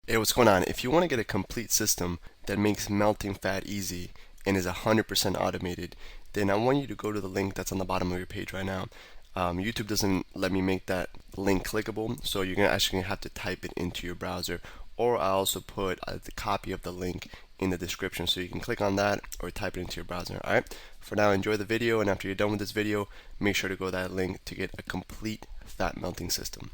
Hey, what's going on? If you want to get a complete system that makes melting fat easy and is 100% automated, then I want you to go to the link that's on the bottom of your page right now. YouTube doesn't let me make that link clickable, so you're actually gonna have to type it into your browser. Or I also put the copy of the link in the description, so you can click on that or type it into your browser. All right. For now, enjoy the video, and after you're done with this video, make sure to go to that link to get a complete fat melting system.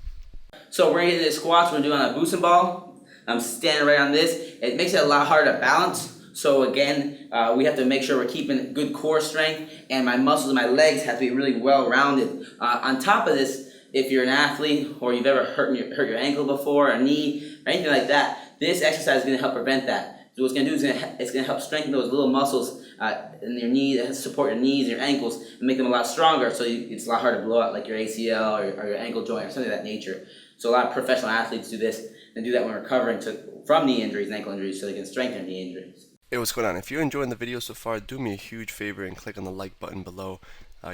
So we're getting the squats. We're doing a boosting ball. I'm standing right on this. It makes it a lot harder to balance. So again, we have to make sure we're keeping good core strength, and my muscles and my legs have to be really well rounded. On top of this, if you're an athlete or you've ever hurt your ankle before, or knee, or anything like that, this exercise is going to help prevent that. So what it's going to do is it's going to help strengthen those little muscles in your knee, that support your knees and your ankles, and make them a lot stronger. So it's a lot harder to blow out like your ACL or your ankle joint or something of that nature. So a lot of professional athletes do this and do that when recovering from knee injuries and ankle injuries, so they can strengthen knee injuries. Hey, what's going on? If you're enjoying the video so far, do me a huge favor and click on the like button below.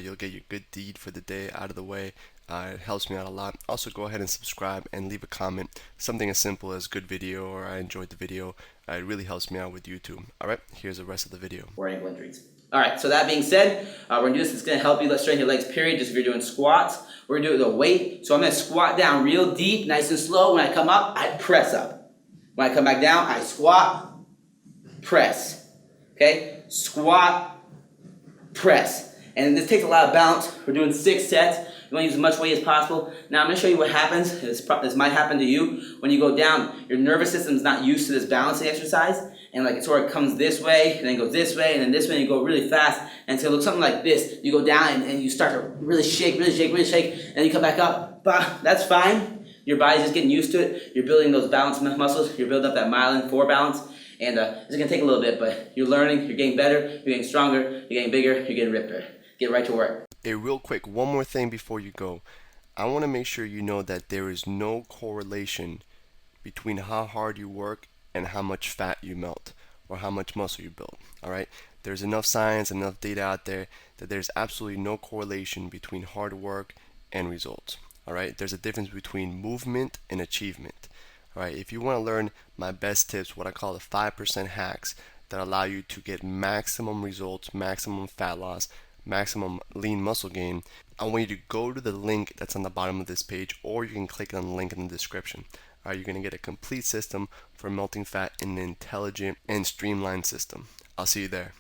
You'll get your good deed for the day out of the way. It helps me out a lot. Also, go ahead and subscribe and leave a comment. Something as simple as good video or I enjoyed the video. It really helps me out with YouTube. Alright, here's the rest of the video. Or ankle injuries. Alright, so that being said, we're going to do this. It's going to help you strengthen your legs, period. Just if you're doing squats, we're going to do it with a weight. So I'm going to squat down real deep, nice and slow. When I come up, I press up. When I come back down, I squat, press. Okay? Squat, press. And this takes a lot of balance. We're doing 6 sets. You want to use as much weight as possible. Now I'm going to show you what happens. This might happen to you. When you go down, your nervous system's not used to this balancing exercise. And like it sort of comes this way, and then goes this way, and then this way, and you go really fast. And so it looks something like this. You go down, and you start to really shake, and then you come back up. Bah, that's fine. Your body's just getting used to it. You're building those balance muscles. You're building up that myelin for balance. And it's going to take a little bit, but you're learning, you're getting better, you're getting stronger, you're getting bigger, you're getting ripper. Get right to work. Hey, real quick, one more thing before you go. I want to make sure you know that there is no correlation between how hard you work and how much fat you melt or how much muscle you build. Alright? There's enough science, enough data out there that there's absolutely no correlation between hard work and results. Alright? There's a difference between movement and achievement. Alright, if you want to learn my best tips, what I call the 5% hacks that allow you to get maximum results, maximum fat loss, maximum lean muscle gain, I want you to go to the link that's on the bottom of this page, or you can click on the link in the description. Alright, you're going to get a complete system for melting fat in an intelligent and streamlined system. I'll see you there.